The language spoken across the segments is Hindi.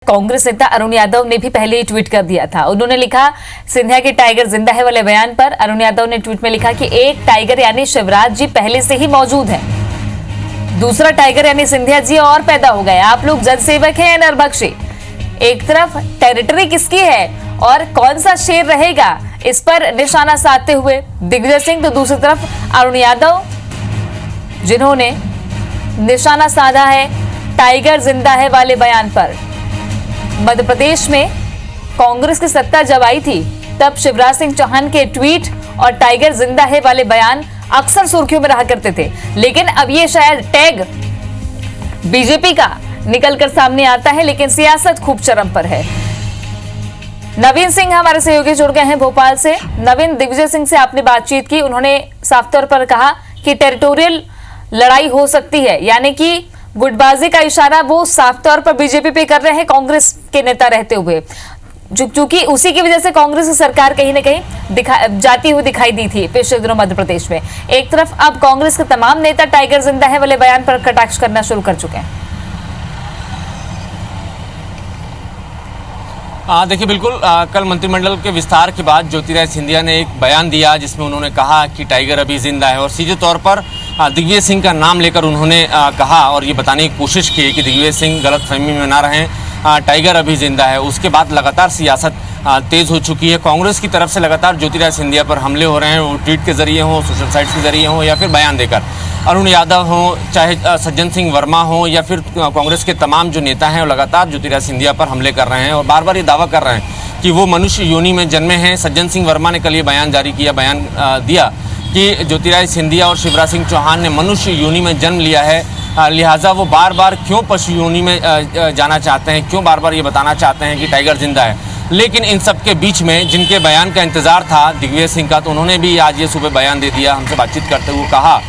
कांग्रेस नेता अरुण यादव ने भी पहले ही ट्वीट कर दिया था। उन्होंने लिखा, सिंधिया के टाइगर जिंदा है वाले बयान पर अरुण यादव ने ट्वीट में लिखा कि एक टाइगर यानी शिवराज जी पहले से ही मौजूद है, दूसरा टाइगर यानी सिंधिया जी और पैदा हो गए। आप लोग जनसेवक हैं या नरभक्षी? एक तरफ टेरिटरी किसकी है और कौन सा शेर रहेगा, इस पर निशाना साधते हुए दिग्विजय सिंह, तो दूसरी तरफ अरुण यादव जिन्होंने निशाना साधा है टाइगर जिंदा है वाले बयान पर। मध्य प्रदेश में कांग्रेस की सत्ता जब आई थी तब शिवराज सिंह चौहान के ट्वीट और टाइगर जिंदा है वाले बयान अक्सर सुर्खियों में रहा करते थे, लेकिन अब ये शायद टैग बीजेपी का निकलकर सामने आता है, लेकिन सियासत खूब चरम पर है। नवीन सिंह हमारे सहयोगी जुड़ गए हैं भोपाल से। नवीन, दिग्विजय सिंह से आपने बातचीत की, उन्होंने साफ तौर पर कहा कि टेरिटोरियल लड़ाई हो सकती है, यानी कि गुटबाजी का इशारा वो साफ तौर पर बीजेपी पे कर रहे हैं कांग्रेस के नेता रहते हुए, क्योंकि उसी की वजह से कांग्रेस की सरकार कहीं ना कहीं जाती हुई दिखाई दी थी पिछले दिनों मध्य प्रदेश में। एक तरफ अब कांग्रेस के तमाम नेता टाइगर जिंदा है वाले बयान पर कटाक्ष करना शुरू कर चुके हैं। देखिए, बिल्कुल कल मंत्रिमंडल के विस्तार के बाद ज्योतिरादित्य सिंधिया ने एक बयान दिया जिसमें उन्होंने कहा कि टाइगर अभी जिंदा है, और सीधे तौर पर दिग्विजय सिंह का नाम लेकर उन्होंने कहा और ये बताने की कोशिश की कि दिग्विजय सिंह गलतफहमी में ना रहें, टाइगर अभी जिंदा है। उसके बाद लगातार सियासत तेज हो चुकी है। कांग्रेस की तरफ से लगातार ज्योतिरादित्य सिंधिया पर हमले हो रहे हैं, वो ट्वीट के जरिए हों, सोशल साइट्स के जरिए हों, या फिर बयान देकर। अरुण यादव हों, चाहे सज्जन सिंह वर्मा हों, या फिर कांग्रेस के तमाम जो नेता हैं वो लगातार ज्योतिरादित्य सिंधिया पर हमले कर रहे हैं और बार बार ये दावा कर रहे हैं कि वो मनुष्य योनि में जन्मे हैं। सज्जन सिंह वर्मा ने कल ये बयान जारी किया, बयान दिया कि ज्योतिरादित्य सिंधिया और शिवराज सिंह चौहान ने मनुष्य योनि में जन्म लिया है, लिहाजा वो बार बार क्यों पशु योनि में जाना चाहते हैं, क्यों बार बार ये बताना चाहते हैं कि टाइगर जिंदा है। लेकिन इन सब के बीच में जिनके बयान का इंतजार था दिग्विजय सिंह का, तो उन्होंने भी आज ये सुबह बयान दे दिया। हमसे बातचीत करते हुए कहा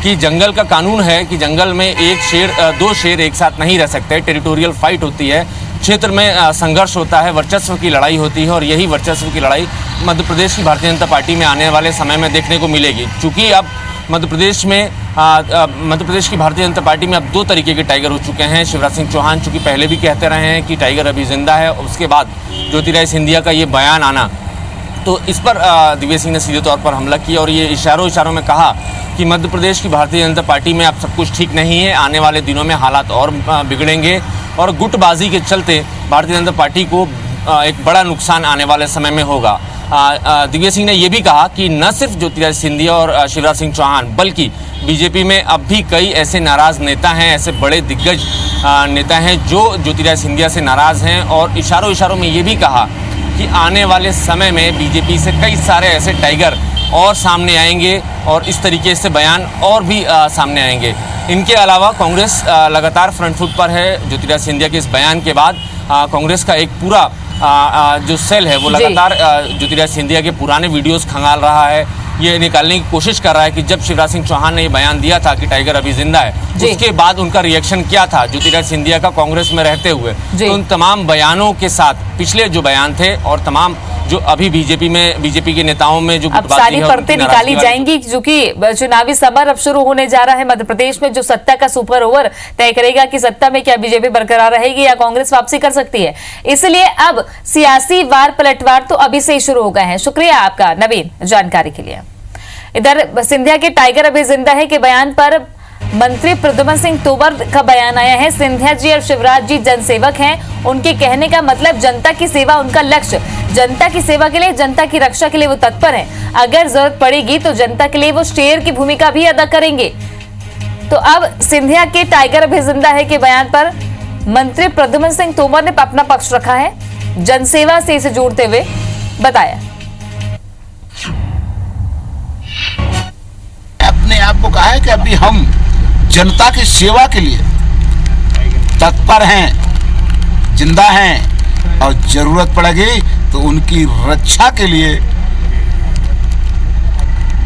कि जंगल का कानून है कि जंगल में एक शेर दो शेर एक साथ नहीं रह सकते, टेरिटोरियल फाइट होती है, क्षेत्र में संघर्ष होता है, वर्चस्व की लड़ाई होती है, और यही वर्चस्व की लड़ाई मध्य प्रदेश की भारतीय जनता पार्टी में आने वाले समय में देखने को मिलेगी। चूँकि अब मध्य प्रदेश की भारतीय जनता पार्टी में अब दो तरीके के टाइगर हो चुके हैं। शिवराज सिंह चौहान चूँकि पहले भी कहते रहे हैं कि टाइगर अभी जिंदा है, उसके बाद ज्योतिरादित्य सिंधिया का ये बयान आना, तो इस पर दिग्विजय सिंह ने सीधे तौर पर हमला किया और ये इशारों में कहा कि मध्य प्रदेश की भारतीय जनता पार्टी में अब सब कुछ ठीक नहीं है, आने वाले दिनों में हालात और बिगड़ेंगे और गुटबाजी के चलते भारतीय जनता पार्टी को एक बड़ा नुकसान आने वाले समय में होगा। दिग्विजय सिंह ने यह भी कहा कि न सिर्फ ज्योतिरादित्य सिंधिया और शिवराज सिंह चौहान, बल्कि बीजेपी में अब भी कई ऐसे नाराज नेता हैं, ऐसे बड़े दिग्गज नेता हैं जो ज्योतिरादित्य सिंधिया से नाराज हैं, और इशारों में ये भी कहा कि आने वाले समय में बीजेपी से कई सारे ऐसे टाइगर और सामने आएंगे और इस तरीके से बयान और भी सामने आएंगे। इनके अलावा कांग्रेस लगातार फ्रंट फुट पर है। ज्योतिरादित्य सिंधिया के इस बयान के बाद कांग्रेस का एक पूरा जो सेल है वो लगातार ज्योतिरादित्य सिंधिया के पुराने वीडियोस खंगाल रहा है, ये निकालने की कोशिश कर रहा है कि जब शिवराज सिंह चौहान ने ये बयान दिया था कि टाइगर अभी जिंदा है, उसके बाद उनका रिएक्शन क्या था ज्योतिरादित्य सिंधिया का कांग्रेस में रहते हुए। तो उन तमाम बयानों के साथ पिछले जो बयान थे और तमाम जो अभी बीजेपी के नेताओं में जो अब सारी परतें निकाली जाएंगी, क्योंकि चुनावी समर अब शुरू होने जा रहा है मध्य प्रदेश में, जो सत्ता का सुपर ओवर तय करेगा कि सत्ता में क्या बीजेपी बरकरार रहेगी या कांग्रेस वापसी कर सकती है। इसलिए अब सियासी वार पलटवार तो अभी से ही शुरू हो गए हैं। शुक्रिया आपका नवीन जानकारी के लिए। इधर सिंधिया के टाइगर अभी जिंदा है के बयान पर मंत्री प्रद्युम्न सिंह तोमर का बयान आया है। सिंधिया जी और शिवराज जी जनसेवक हैं, उनके कहने का मतलब जनता की सेवा उनका लक्ष्य, जनता की सेवा के लिए, जनता की रक्षा के लिए वो तत्पर हैं। अगर जरूरत पड़ेगी तो जनता के लिए वो शेर की भूमिका भी अदा करेंगे। तो अब सिंधिया के टाइगर अभी जिंदा है के बयान पर मंत्री प्रद्युम्न सिंह तोमर ने अपना पक्ष रखा है, जनसेवा से इसे जोड़ते हुए बताया। अपने आप को कहा है कि अभी हम जनता की सेवा के लिए तत्पर हैं, जिंदा हैं, और जरूरत पड़ेगी तो उनकी रक्षा के लिए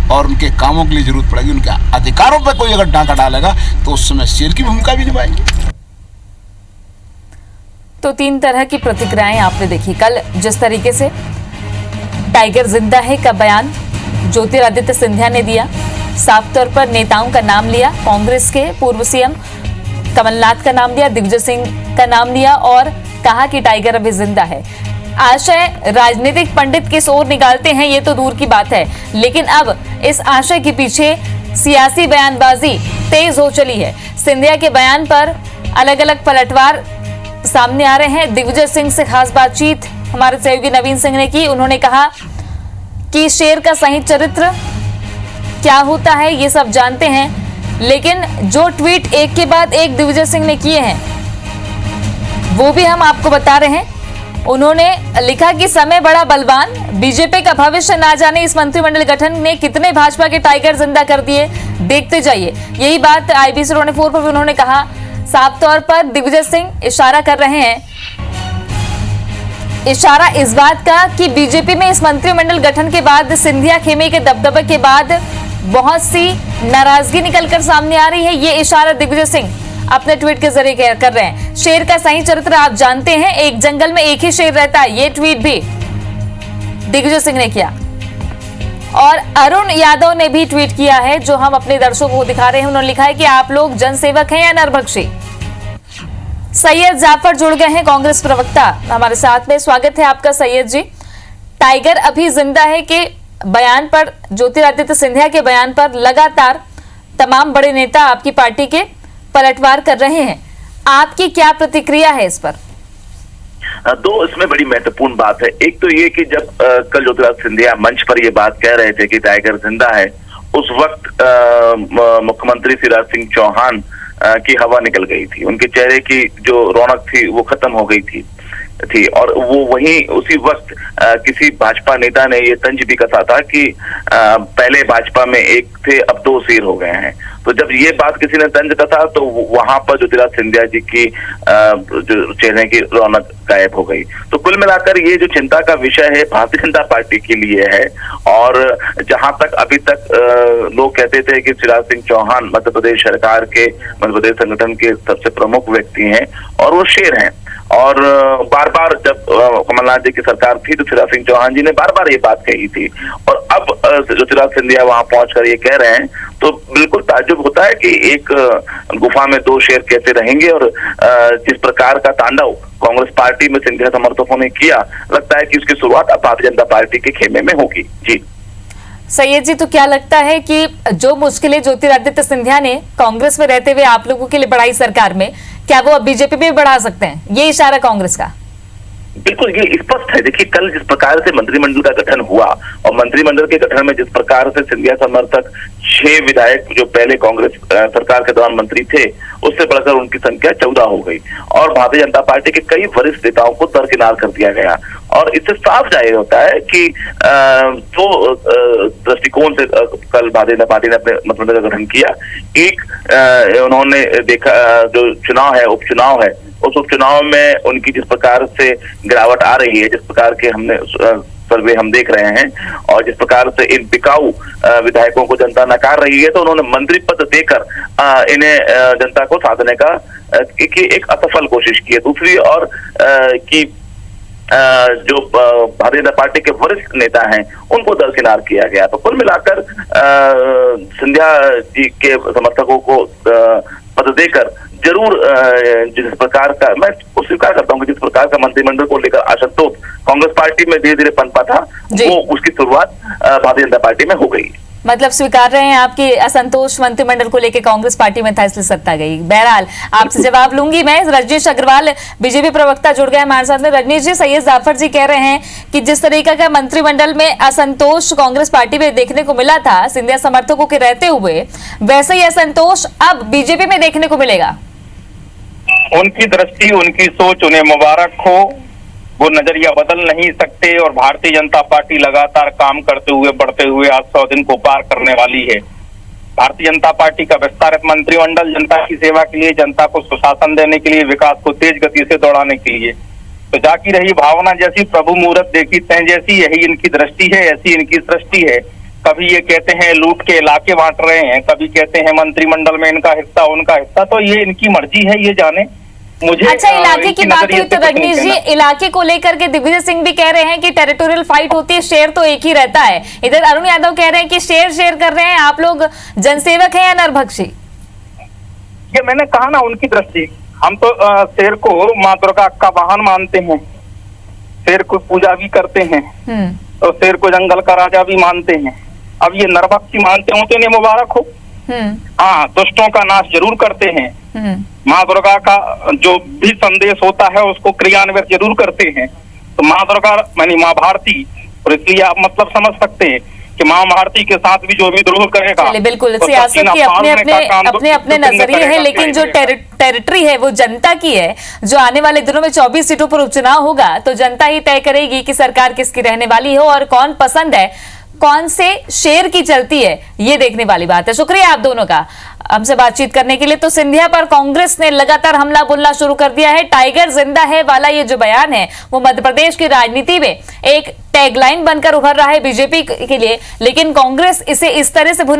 और उनके कामों के लिए जरूरत पड़ेगी, उनके अधिकारों पर कोई अगर डांका डालेगा तो उस समय शेर की भूमिका भी निभाएंगे। तो तीन तरह की प्रतिक्रियाएं आपने देखी कल, जिस तरीके से टाइगर जिंदा है का बयान ज्योतिरादित्य सिंधिया ने दिया, साफ तौर पर नेताओं का नाम लिया, कांग्रेस के पूर्व सीएम कमलनाथ का नाम लिया, दिग्विजय सिंह का नाम लिया और कहा कि टाइगर अभी जिंदा है। आशय राजनीतिक पंडित किस ओर निकालते हैं ये तो दूर की बात है, लेकिन अब इस आशय के पीछे सियासी बयानबाजी तेज हो चली है। सिंधिया के बयान पर अलग अलग पलटवार सामने आ रहे हैं। दिग्विजय सिंह से खास बातचीत हमारे सहयोगी नवीन सिंह ने की। उन्होंने कहा कि शेर का सही चरित्र क्या होता है ये सब जानते हैं, लेकिन जो ट्वीट एक के बाद एक दिग्विजय सिंह ने किए हैं वो भी हम आपको बता रहे हैं। उन्होंने लिखा कि समय बड़ा बलवान, बीजेपी का भविष्य ना जाने इस मंत्रिमंडल गठन ने कितने भाजपा के टाइगर जिंदा कर दिए, देखते जाइए। यही बात IBC 24 पर भी उन्होंने कहा। साफ तौर पर दिग्विजय सिंह इशारा कर रहे हैं, इशारा इस बात का कि बीजेपी में इस मंत्रिमंडल गठन के बाद सिंधिया खेमे के दबदबे के बाद बहुत सी नाराजगी निकलकर सामने आ रही है। ये इशारा दिग्विजय सिंह अपने ट्वीट के जरिए कर रहे हैं। शेर का सही चरित्र आप जानते हैं, एक जंगल में एक ही शेर रहता है, ये ट्वीट भी दिग्विजय सिंह ने किया। और अरुण यादव ने भी ट्वीट किया है, जो हम अपने दर्शकों को दिखा रहे हैं। उन्होंने लिखा है कि आप लोग जनसेवक हैं या नरभक्षी। सैयद जाफर जुड़ गए हैं, कांग्रेस प्रवक्ता हमारे साथ में। स्वागत है आपका सैयद जी। टाइगर अभी जिंदा है के बयान पर, ज्योतिरादित्य सिंधिया के बयान पर लगातार तमाम बड़े नेता आपकी पार्टी के पलटवार कर रहे हैं, आपकी क्या प्रतिक्रिया है इस पर? दो इसमें बड़ी महत्वपूर्ण बात है। एक तो ये कि जब कल ज्योतिरादित्य सिंधिया मंच पर ये बात कह रहे थे कि टाइगर जिंदा है, उस वक्त मुख्यमंत्री शिवराज सिंह चौहान की हवा निकल गई थी, उनके चेहरे की जो रौनक थी वो खत्म हो गई थी और वो वहीं उसी वक्त किसी भाजपा नेता ने ये तंज भी कसा था कि पहले भाजपा में एक थे अब दो शेर हो गए हैं। तो जब ये बात किसी ने तंज कसा तो वहां पर ज्योतिरादित्य सिंधिया जी की जो चेहरे की रौनक गायब हो गई। तो कुल मिलाकर ये जो चिंता का विषय है भारतीय जनता पार्टी के लिए है। और जहां तक अभी तक लोग कहते थे कि शिवराज सिंह चौहान मध्य प्रदेश सरकार के, मध्य प्रदेश संगठन के सबसे प्रमुख व्यक्ति हैं और वो शेर हैं। और बार बार जब कमलनाथ जी की सरकार थी तो शिवराज सिंह चौहान जी ने बार बार ये बात कही थी, और अब ज्योतिरादित्य सिंधिया वहां पहुंचकर ये कह रहे हैं तो बिल्कुल ताज्जुब होता है कि एक गुफा में दो शेर कैसे रहेंगे। और जिस प्रकार का तांडव कांग्रेस पार्टी में सिंधिया समर्थकों ने किया, लगता है कि उसकी शुरुआत अब भारतीय जनता पार्टी के खेमे में होगी। जी सैयद जी, तो क्या लगता है कि जो मुश्किलें ज्योतिरादित्य सिंधिया ने कांग्रेस में रहते हुए आप लोगों के लिए बढ़ाई सरकार में, क्या वो अब बीजेपी में बढ़ा सकते हैं? ये इशारा कांग्रेस का बिल्कुल ये स्पष्ट है। देखिए कल जिस प्रकार से मंत्रिमंडल का गठन हुआ और मंत्रिमंडल के गठन में जिस प्रकार से सिंधिया समर्थक 6 विधायक जो पहले कांग्रेस सरकार के दौरान मंत्री थे, उससे बढ़कर उनकी संख्या 14 हो गई और भारतीय जनता पार्टी के कई वरिष्ठ नेताओं को दरकिनार कर दिया गया। और इससे साफ जाहिर होता है कि जो दृष्टिकोण से कल भारतीय जनता पार्टी ने अपने मंत्रिमंडल का गठन किया, एक उन्होंने देखा जो चुनाव है, उपचुनाव है, उस उपचुनाव में उनकी जिस प्रकार से गिरावट आ रही है, जिस प्रकार के हमने सर्वे हम देख रहे हैं और जिस प्रकार से इन बिकाऊ विधायकों को जनता नकार रही है, तो उन्होंने मंत्री पद देकर इन्हें जनता को साधने का एक असफल कोशिश की है। दूसरी और कि जो भारतीय जनता पार्टी के वरिष्ठ नेता हैं उनको दरकिनार किया गया। तो कुल मिलाकर सिंधिया जी के समर्थकों को पद देकर जरूर जिस प्रकार का, मैं स्वीकार करता हूँ कि जिस प्रकार का मंत्रिमंडल को लेकर असंतोष कांग्रेस पार्टी में धीरे धीरे पनपा था, वो उसकी शुरुआत भारतीय जनता पार्टी में हो गई। मतलब स्वीकार रहे हैं आपकी असंतोष मंत्रिमंडल को लेकर कांग्रेस पार्टी में था, इसलिए सत्ता गई। बहरहाल आपसे जवाब लूंगी मैं। रजनीश अग्रवाल बीजेपी प्रवक्ता जुड़ गए हमारे साथ में। रजनीश जी, सैयद जाफर जी कह रहे हैं कि जिस तरीके का मंत्रिमंडल में असंतोष कांग्रेस पार्टी में देखने को मिला था सिंधिया समर्थकों के रहते हुए, वैसे ही असंतोष अब बीजेपी में देखने को मिलेगा। उनकी दृष्टि, उनकी सोच उन्हें मुबारक हो, वो नजरिया बदल नहीं सकते और भारतीय जनता पार्टी लगातार काम करते हुए बढ़ते हुए आज 100 दिन को पार करने वाली है। भारतीय जनता पार्टी का विस्तारित मंत्रिमंडल जनता की सेवा के लिए, जनता को सुशासन देने के लिए, विकास को तेज गति से दौड़ाने के लिए, तो जाकी रही भावना जैसी, प्रभु मुहूर्त देखी तय जैसी, यही इनकी दृष्टि है, ऐसी इनकी सृष्टि है। कभी ये कहते हैं लूट के इलाके बांट रहे हैं, कभी कहते हैं मंत्रिमंडल में इनका हिस्सा उनका हिस्सा, तो ये इनकी मर्जी है, ये जाने। मुझे अच्छा, इलाके की बात हुई तो रजनीश जी, इलाके को लेकर के दिग्विजय सिंह भी कह रहे हैं कि टेरिटोरियल फाइट होती है, शेर तो एक ही रहता है। इधर अरुण यादव कह रहे हैं कि शेर शेर कर रहे हैं, आप लोग जनसेवक हैं या नरभक्षी? ये मैंने कहा ना, उनकी दृष्टि, हम तो शेर को माँ दुर्गा का वाहन मानते हैं, शेर को पूजा भी करते हैं और शेर को जंगल का राजा भी मानते हैं। अब ये नरभक्षी मानते हो तो इन्हें मुबारक हो। हाँ, दुष्टों का नाश जरूर करते हैं। माँ दुर्गा का जो भी संदेश होता है उसको क्रियान्वित जरूर करते हैं। तो माँ दुर्गा यानी माँ भारती, और इसलिए आप मतलब समझ सकते हैं कि माँ भारती के साथ भी जो भी द्रोह करेगा, चलिए बिल्कुल, वो सियासत सकीना के अपने फाड़ने का काम अपने अपने दुष्ट नजरिए करेगा, हैं, लेकिन जो करेगा। टेरिटरी है वो जनता की है। जो आने वाले दिनों में 24 सीटों पर उपचुनाव होगा तो जनता ही तय करेगी कि सरकार किसकी रहने वाली हो और कौन पसंद है, कौन से शेर की चलती है, ये देखने वाली बात है। शुक्रिया आप दोनों का हमसे बातचीत करने के लिए। तो सिंधिया पर कांग्रेस ने लगातार हमला बोलना शुरू कर दिया है। टाइगर जिंदा है वाला ये जो बयान है वो मध्य प्रदेश की राजनीति में एक टैगलाइन बनकर उभर रहा है बीजेपी के लिए, लेकिन कांग्रेस इसे इस तरह से